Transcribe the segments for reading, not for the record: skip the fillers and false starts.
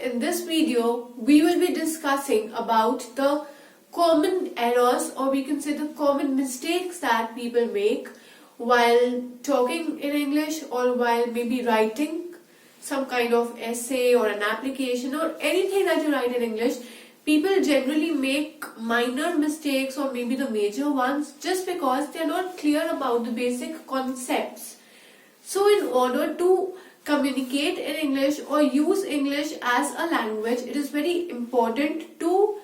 Today in this video we will be discussing about the common errors, or we can say the common mistakes that people make while talking in English or while maybe writing some kind of essay or an application or anything that you write in English. People generally make minor mistakes or maybe the major ones just because they are not clear about the basic concepts. So in order to communicate in English or use English as a language, it is very important to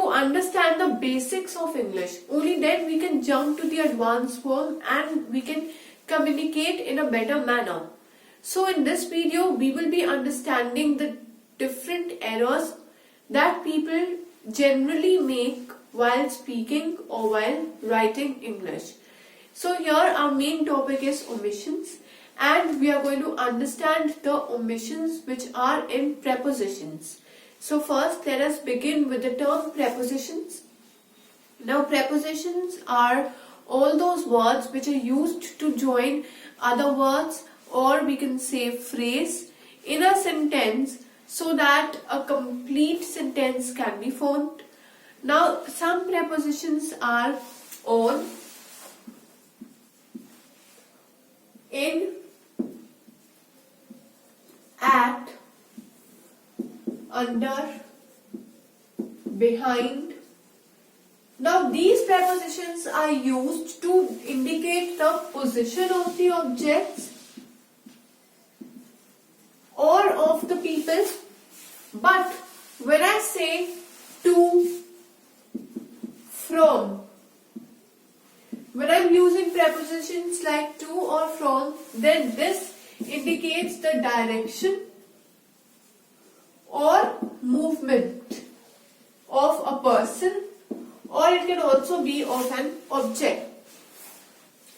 understand the basics of English. Only then we can jump to the advanced form and we can communicate in a better manner. So in this video we will be understanding the different errors that people generally make while speaking or while writing English. So here our main topic is omissions, and we are going to understand the omissions which are in prepositions. So first let us begin with the term prepositions. Now prepositions are all those words which are used to join other words, or we can say phrase, in a sentence so that a complete sentence can be formed. Now some prepositions are on, in, at, under, behind. Now these prepositions are used to indicate the position of the objects or of the people. But when I say to, from, when I'm using prepositions like to or from, then this indicates the direction or movement of a person, or it can also be of an object.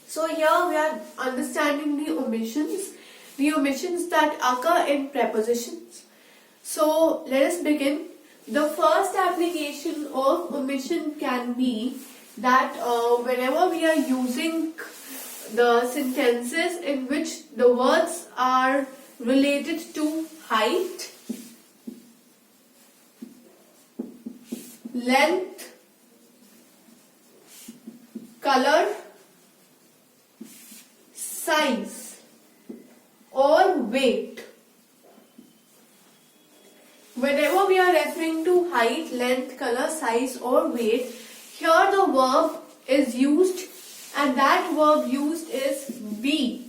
So here we are understanding the omissions that occur in prepositions. So let us begin. The first application of omission can be that whenever we are using the sentences in which the words are related to height, length, color, size or weight. Whenever we are referring to height, length, color, size or weight, here the verb is used, and that verb used is be.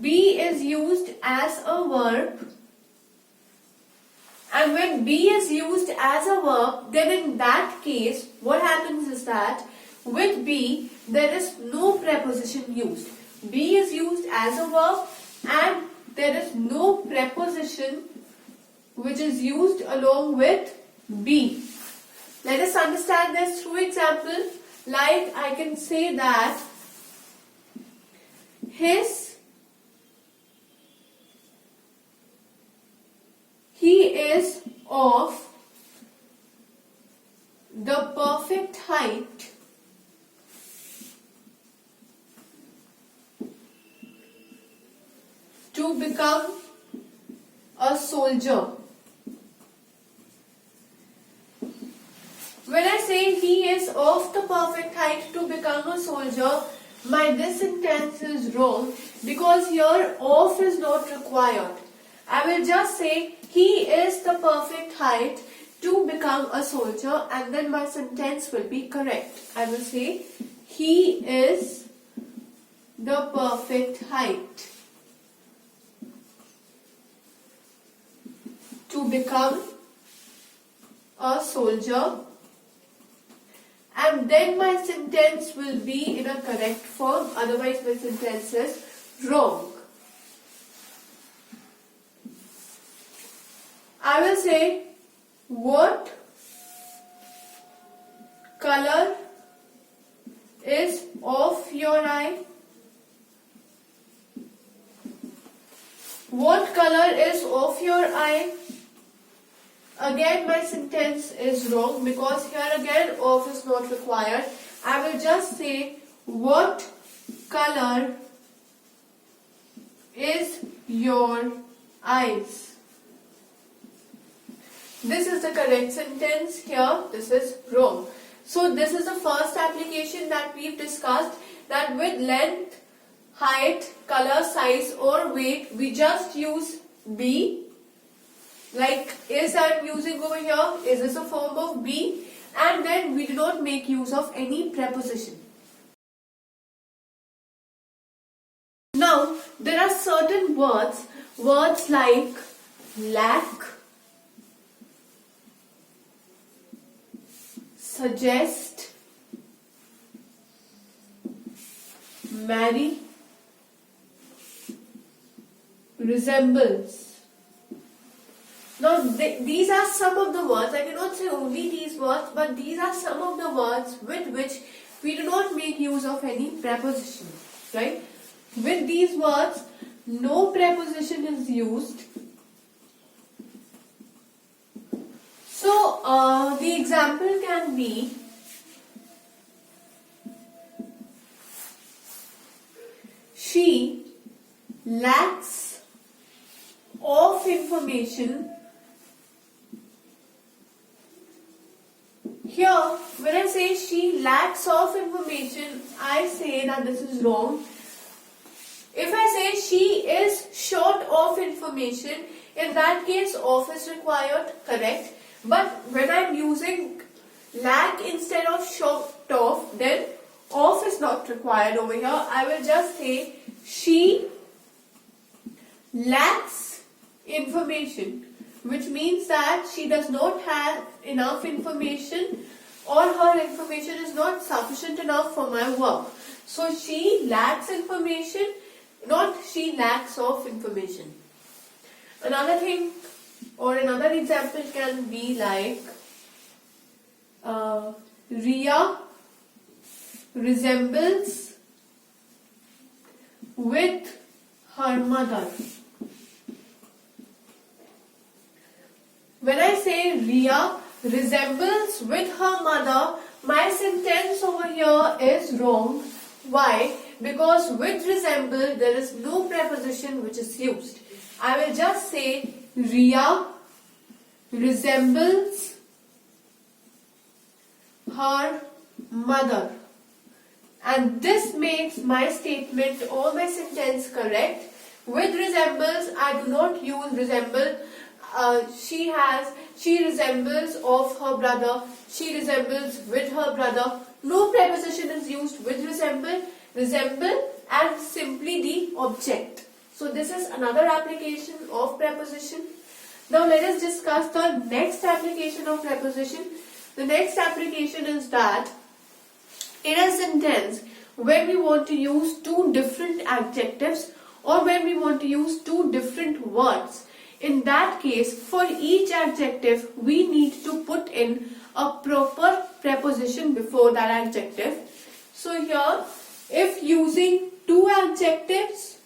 Be is used as a verb, and when be is used as a verb, then in that case what happens is that with be there is no preposition used. Be is used as a verb and there is no preposition which is used along with be. Let us understand this through example. Like I can say that he is of the perfect height to become a soldier. When I say he is of the perfect height to become a soldier, this sentence is wrong because here of is not required. I will just say he is the perfect height to become a soldier, and then my sentence will be correct. I will say he is the perfect height to become a soldier, and then my sentence will be in a correct form, otherwise my sentence is wrong. I will say, what color is of your eye? What color is of your eye? Again my sentence is wrong because here again of is not required. I will just say what color is your eyes. this is the correct sentence. Here, this is wrong. So this is the first application that we've discussed, that with length, height, color, size or weight, we just use be. Like is I'm using over here, is this a form of be? And then we do not make use of any preposition. Now, there are certain words like lack, suggest, marry, resembles. Now, these are some of the words. I cannot say only these words, but these are some of the words with which we do not make use of any preposition, right? With these words, no preposition is used. So, the example can be she lacks of information. Here, when I say she lacks of information, I say that this is wrong. If I say she is short of information, in that case, of is required, correct? But when I am using lack instead of short of, then of is not required over here. I will just say she lacks information, which means that she does not have enough information, or her information is not sufficient enough for my work. So she lacks information, not she lacks of information. Another thing or another example can be like Ria resembles with her mother. When I say Ria resembles with her mother, my sentence over here is wrong. Why? Because with resemble, there is no preposition which is used. I will just say Ria resembles her mother. And this makes my statement or my sentence correct. With resembles, I do not use resemble. She resembles of her brother. She resembles with her brother. No preposition is used with resemble and simply the object. So this is another application of preposition. Now let us discuss the next application of preposition. The next application is that in a sentence when we want to use two different adjectives or when we want to use two different words. In that case, for each adjective, we need to put in a proper preposition before that adjective. So here, if using two adjectives,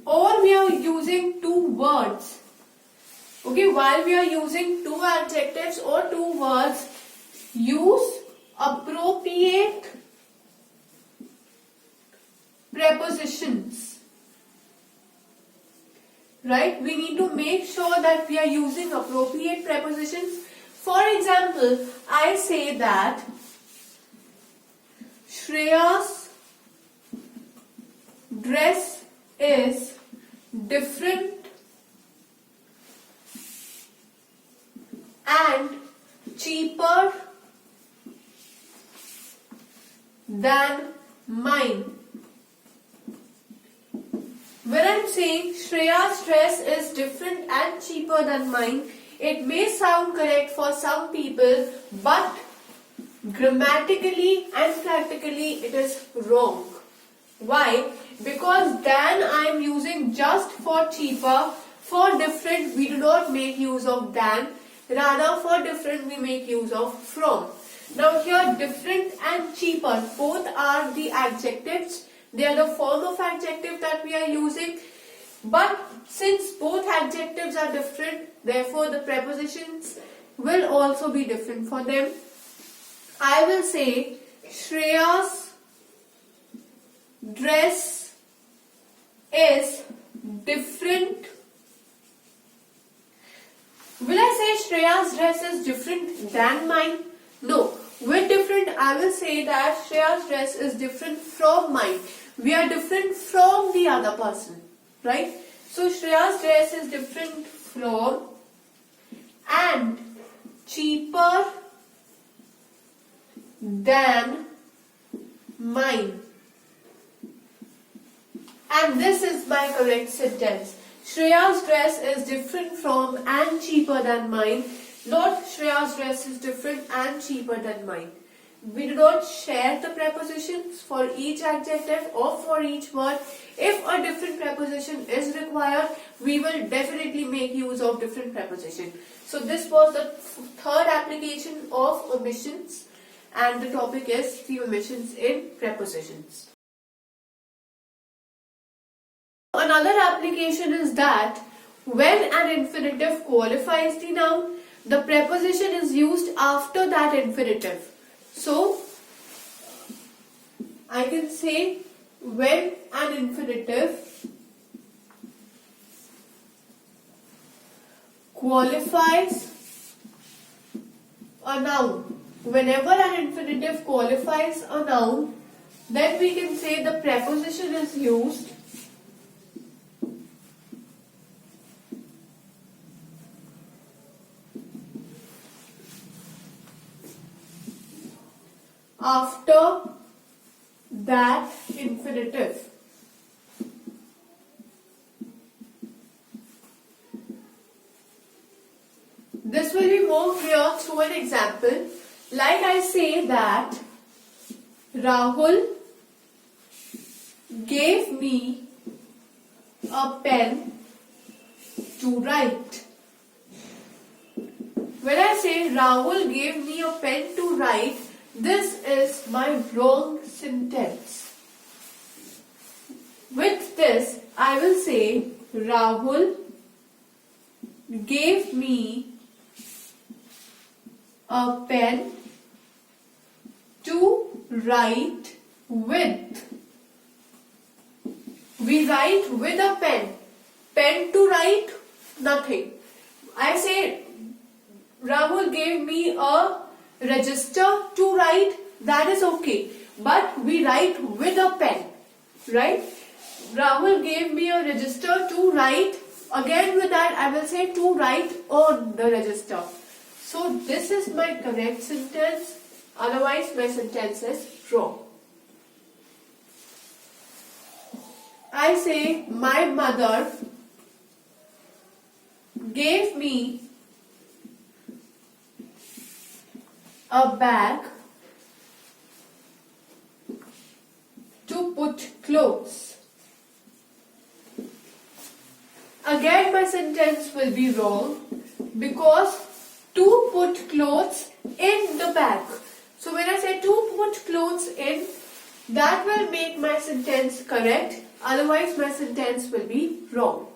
or we are using two words, okay, while we are using two adjectives or two words, use appropriate prepositions, right? We need to make sure that we are using appropriate prepositions. For example, I say that Shreya's dress is different and cheaper than mine. When I'm saying Shreya's dress is different and cheaper than mine, it may sound correct for some people, but grammatically and practically it is wrong. Why? Because than I am using just for cheaper. For different we do not make use of than. Rather for different we make use of from. Now here different and cheaper both are the adjectives. They are the form of adjective that we are using. But since both adjectives are different, therefore the prepositions will also be different for them. I will say Shreya's dress is different. Will I say Shreya's dress is different than mine? No. With different, I will say that Shreya's dress is different from mine. We are different from the other person, right? So Shreya's dress is different from and cheaper than mine. And this is my correct sentence. Shreya's dress is different from and cheaper than mine. Not Shreya's dress is different and cheaper than mine. We do not share the prepositions for each adjective or for each word. If a different preposition is required, we will definitely make use of different preposition. So this was the third application of omissions, and the topic is the omissions in prepositions. Another application is that when an infinitive qualifies the noun, the preposition is used after that infinitive. So, I can say when an infinitive qualifies a noun. Whenever an infinitive qualifies a noun, then we can say the preposition is used after that infinitive. This will be more clear through an example. Like I say that Rahul gave me a pen to write. When I say Rahul gave me a pen to write, this is my wrong sentence. With this, I will say Rahul gave me a pen to write with. We write with a pen. Pen to write, nothing. I say Rahul gave me a register to write, that is okay. But we write with a pen, right? Rahul gave me a register to write. Again with that, I will say to write on the register. So this is my correct sentence. Otherwise, my sentence is wrong. I say my mother gave me a bag to put clothes. Again my sentence will be wrong because to put clothes in the bag. So when I say to put clothes in, that will make my sentence correct. Otherwise my sentence will be wrong.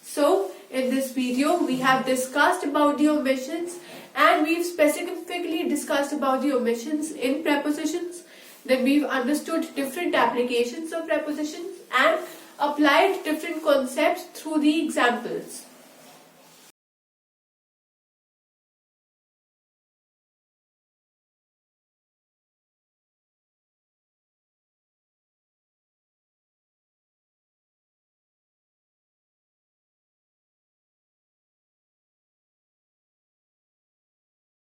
So in this video we have discussed about the omissions, and we've specifically discussed about the omissions in prepositions. Then we've understood different applications of prepositions and applied different concepts through the examples.